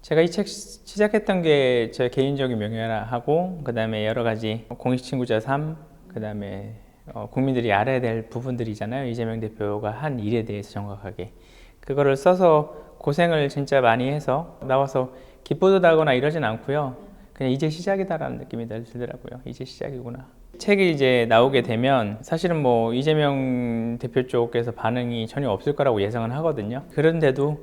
제가 이 책 시작했던 게 제 개인적인 명예하고 그다음에 여러 가지 공익친구자 삶, 그다음에 국민들이 알아야 될 부분들이잖아요. 이재명 대표가 한 일에 대해서 정확하게 그거를 써서 고생을 진짜 많이 해서 나와서 기쁘다거나 이러진 않고요. 그냥 이제 시작이다라는 느낌이 들더라고요. 이제 시작이구나. 책이 이제 나오게 되면 사실은 뭐 이재명 대표 쪽에서 반응이 전혀 없을 거라고 예상은 하거든요. 그런데도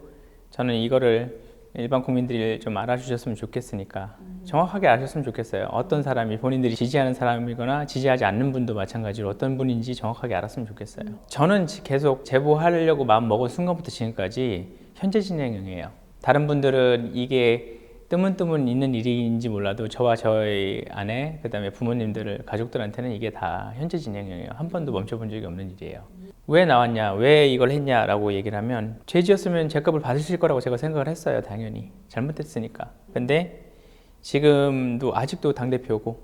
저는 이거를 일반 국민들이 좀 알아주셨으면 좋겠으니까 정확하게 아셨으면 좋겠어요. 어떤 사람이 본인들이 지지하는 사람이거나 지지하지 않는 분도 마찬가지로 어떤 분인지 정확하게 알았으면 좋겠어요. 저는 계속 제보하려고 마음 먹은 순간부터 지금까지 현재 진행형이에요. 다른 분들은 이게 뜨문뜨문 있는 일인지 몰라도 저와 저의 아내, 그 다음에 부모님들, 가족들한테는 이게 다 현재 진행형이에요. 한 번도 멈춰본 적이 없는 일이에요. 왜 나왔냐, 왜 이걸 했냐라고 얘기를 하면 죄지었으면 죄값을 받으실 거라고 제가 생각을 했어요. 당연히 잘못했으니까. 근데 지금도 아직도 당대표고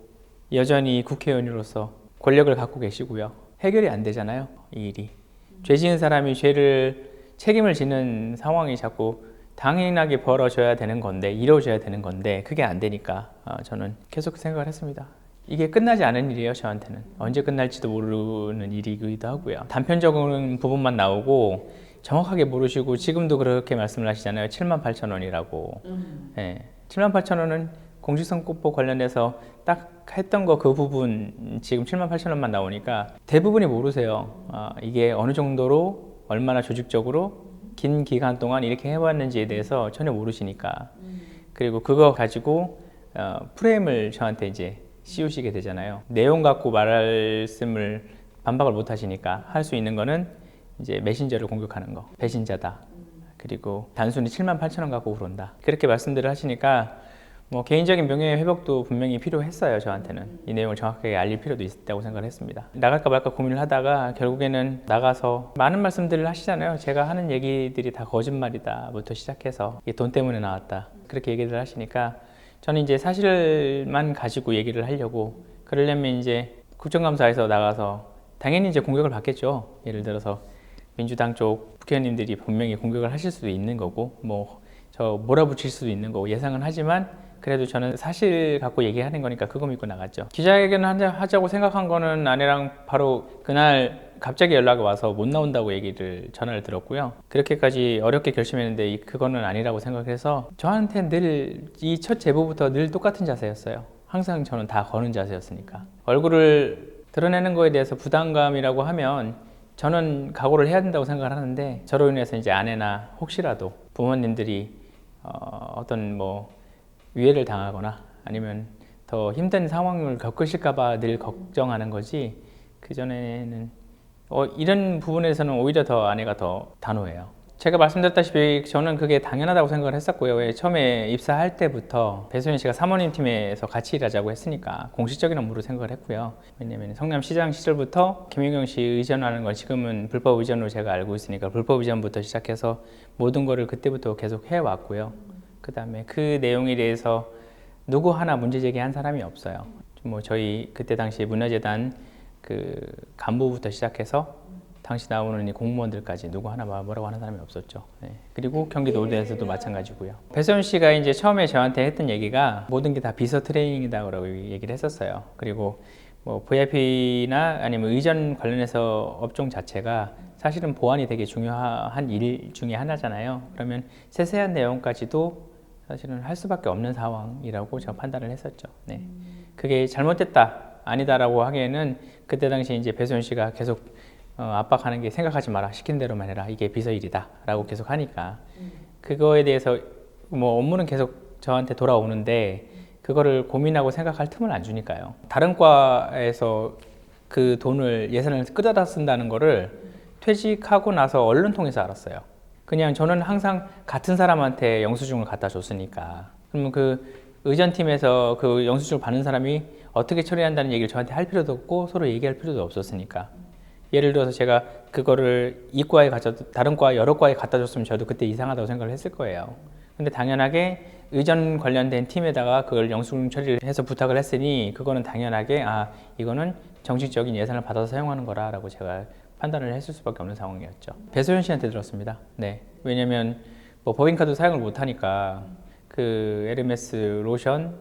여전히 국회의원으로서 권력을 갖고 계시고요. 해결이 안 되잖아요, 이 일이. 죄 지은 사람이 죄를 책임을 지는 상황이 자꾸 당연하게 벌어져야 되는 건데, 이루어져야 되는 건데 그게 안 되니까 저는 계속 생각을 했습니다. 이게 끝나지 않은 일이에요. 저한테는 언제 끝날지도 모르는 일이기도 하고요. 단편적인 부분만 나오고 정확하게 모르시고 지금도 그렇게 말씀을 하시잖아요. 78,000원이라고. 네, 78,000원은 공직선거법 관련해서 딱 했던 거 그 부분 지금 78,000원만 나오니까 대부분이 모르세요. 이게 어느 정도로 얼마나 조직적으로 긴 기간 동안 이렇게 해왔는지에 대해서 전혀 모르시니까. 그리고 그거 가지고 프레임을 저한테 이제 씌우시게 되잖아요. 내용 갖고 말씀을 반박을 못 하시니까 할 수 있는 거는 이제 메신저를 공격하는 거, 배신자다. 그리고 단순히 78,000원 갖고 그런다. 그렇게 말씀들을 하시니까 뭐 개인적인 명예 회복도 분명히 필요했어요. 저한테는 이 내용을 정확하게 알릴 필요도 있다고 생각을 했습니다. 나갈까 말까 고민을 하다가 결국에는 나가서 많은 말씀들을 하시잖아요. 제가 하는 얘기들이 다 거짓말이다부터 시작해서 이게 돈 때문에 나왔다 그렇게 얘기를 하시니까 저는 이제 사실만 가지고 얘기를 하려고, 그러려면 이제 국정감사에서 나가서 당연히 이제 공격을 받겠죠. 예를 들어서 민주당 쪽 국회의원님들이 분명히 공격을 하실 수도 있는 거고 뭐 저 몰아붙일 수도 있는 거고 예상은 하지만 그래도 저는 사실 갖고 얘기하는 거니까 그거 믿고 나갔죠. 기자회견 하자고 생각한 거는 아내랑 바로 그날 갑자기 연락이 와서 못 나온다고 전화를 들었고요. 그렇게까지 어렵게 결심했는데 그거는 아니라고 생각해서 저한테 늘 이 첫 제보부터 늘 똑같은 자세였어요. 항상 저는 다 거는 자세였으니까. 얼굴을 드러내는 거에 대해서 부담감이라고 하면 저는 각오를 해야 된다고 생각을 하는데 저로 인해서 이제 아내나 혹시라도 부모님들이 어떤 뭐 위해를 당하거나 아니면 더 힘든 상황을 겪으실까봐 늘 걱정하는 거지, 그전에는 이런 부분에서는 오히려 더 아내가 더 단호해요. 제가 말씀드렸다시피 저는 그게 당연하다고 생각을 했었고요. 왜 처음에 입사할 때부터 배소연 씨가 사모님 팀에서 같이 일하자고 했으니까 공식적인 업무로 생각을 했고요. 왜냐면 성남시장 시절부터 김연경 씨 의전하는 걸 지금은 불법 의전으로 제가 알고 있으니까 불법 의전부터 시작해서 모든 거를 그때부터 계속 해왔고요. 그 다음에 그 내용에 대해서 누구 하나 문제 제기한 사람이 없어요. 뭐 저희 그때 당시 문화재단 그 간부부터 시작해서 당시 나오는 이 공무원들까지 누구 하나 뭐라고 하는 사람이 없었죠. 네. 그리고 경기도에서도 마찬가지고요. 배소연 씨가 이제 처음에 저한테 했던 얘기가 모든 게 다 비서 트레이닝이다라고 얘기를 했었어요. 그리고 뭐 VIP나 아니면 의전 관련해서 업종 자체가 사실은 보안이 되게 중요한 일 중에 하나잖아요. 그러면 세세한 내용까지도 사실은 할 수밖에 없는 상황이라고 제가 판단을 했었죠. 네. 그게 잘못됐다, 아니다라고 하기에는 그때 당시 이제 배소연 씨가 계속 압박하는 게 생각하지 마라, 시킨 대로만 해라, 이게 비서 일이다 라고 계속 하니까 그거에 대해서 뭐 업무는 계속 저한테 돌아오는데 그거를 고민하고 생각할 틈을 안 주니까요. 다른 과에서 그 돈을 예산을 끌어다 쓴다는 거를 퇴직하고 나서 언론 통해서 알았어요. 그냥 저는 항상 같은 사람한테 영수증을 갖다 줬으니까. 그러면 그 의전팀에서 그 영수증을 받는 사람이 어떻게 처리한다는 얘기를 저한테 할 필요도 없고 서로 얘기할 필요도 없었으니까. 예를 들어서 제가 그거를 이 과에 다른 과 여러 과에 갖다 줬으면 저도 그때 이상하다고 생각을 했을 거예요. 근데 당연하게 의전 관련된 팀에다가 그걸 영수증 처리를 해서 부탁을 했으니 그거는 당연하게 이거는 정식적인 예산을 받아서 사용하는 거라고 제가 판단을 했을 수밖에 없는 상황이었죠. 배소연 씨한테 들었습니다. 네. 왜냐면 뭐 법인카드 사용을 못 하니까 그 에르메스 로션,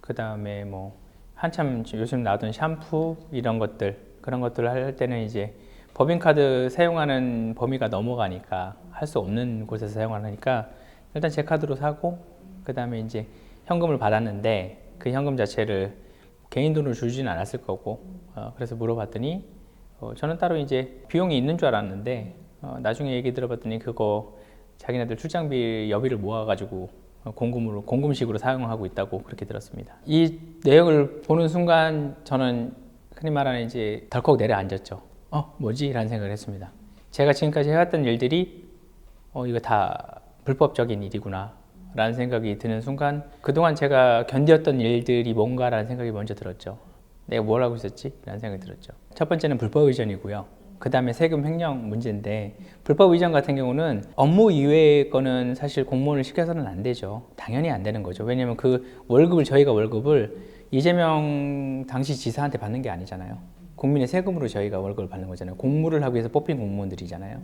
그 다음에 뭐 한참 요즘 나오던 샴푸 이런 것들, 그런 것들을 할 때는 이제 법인카드 사용하는 범위가 넘어가니까 할 수 없는 곳에서 사용하니까 일단 제 카드로 사고, 그 다음에 이제 현금을 받았는데 그 현금 자체를 개인 돈으로 주진 않았을 거고, 그래서 물어봤더니 저는 따로 이제 비용이 있는 줄 알았는데 나중에 얘기 들어봤더니 그거 자기네들 출장비 여비를 모아가지고 공금식으로 사용하고 있다고 그렇게 들었습니다. 이 내용을 보는 순간 저는 흔히 말하는 이제 덜컥 내려앉았죠. 뭐지? 라는 생각을 했습니다. 제가 지금까지 해왔던 일들이 이거 다 불법적인 일이구나 라는 생각이 드는 순간, 그동안 제가 견뎠던 일들이 뭔가라는 생각이 먼저 들었죠. 내가 뭘 하고 있었지? 라는 생각이 들었죠. 첫 번째는 불법 이전이고요. 그 다음에 세금 횡령 문제인데, 불법 이전 같은 경우는 업무 이외의 거는 사실 공무원을 시켜서는 안 되죠. 당연히 안 되는 거죠. 왜냐면 그 월급을, 저희가 월급을 이재명 당시 지사한테 받는 게 아니잖아요. 국민의 세금으로 저희가 월급을 받는 거잖아요. 공무를 하기 위해서 뽑힌 공무원들이잖아요.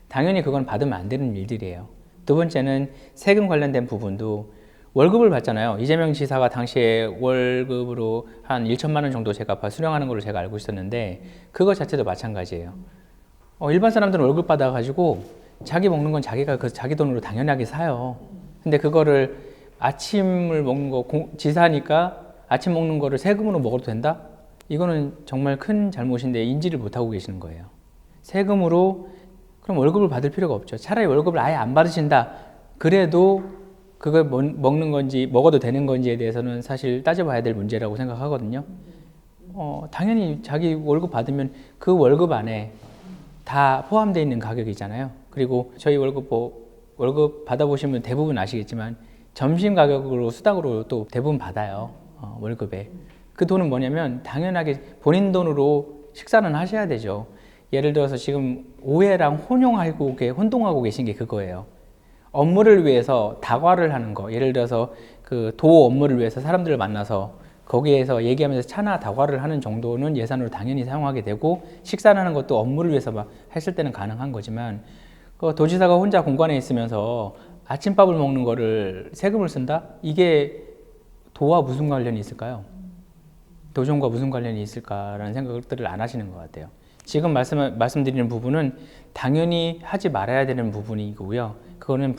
당연히 그건 받으면 안 되는 일들이에요. 두 번째는 세금 관련된 부분도 월급을 받잖아요. 이재명 지사가 당시에 월급으로 한 1천만 원 정도 제가 수령하는 걸로 제가 알고 있었는데, 그거 자체도 마찬가지예요. 일반 사람들은 월급 받아가지고 자기 먹는 건 자기가 자기 돈으로 당연하게 사요. 근데 그거를 아침을 먹는 거, 지사니까 아침 먹는 거를 세금으로 먹어도 된다? 이거는 정말 큰 잘못인데 인지를 못하고 계시는 거예요. 세금으로 그럼 월급을 받을 필요가 없죠. 차라리 월급을 아예 안 받으신다. 그래도 그걸 먹는 건지 먹어도 되는 건지에 대해서는 사실 따져봐야 될 문제라고 생각하거든요. 당연히 자기 월급 받으면 그 월급 안에 다 포함되어 있는 가격이잖아요. 그리고 저희 월급 받아보시면 대부분 아시겠지만 점심 가격으로 수당으로 또 대부분 받아요. 월급에. 그 돈은 뭐냐면 당연하게 본인 돈으로 식사는 하셔야 되죠. 예를 들어서 지금 오해랑 혼동하고 계신 게 그거예요. 업무를 위해서 다과를 하는 거, 예를 들어서 그 도 업무를 위해서 사람들을 만나서 거기에서 얘기하면서 차나 다과를 하는 정도는 예산으로 당연히 사용하게 되고, 식사를 하는 것도 업무를 위해서 막 했을 때는 가능한 거지만, 그 도지사가 혼자 공관에 있으면서 아침밥을 먹는 거를 세금을 쓴다? 이게 도와 무슨 관련이 있을까요? 도정과 무슨 관련이 있을까라는 생각들을 안 하시는 것 같아요. 지금 말씀드리는 부분은 당연히 하지 말아야 되는 부분이고요. 그거는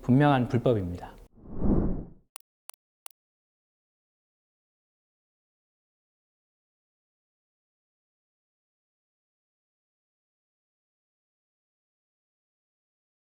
분명한 불법입니다.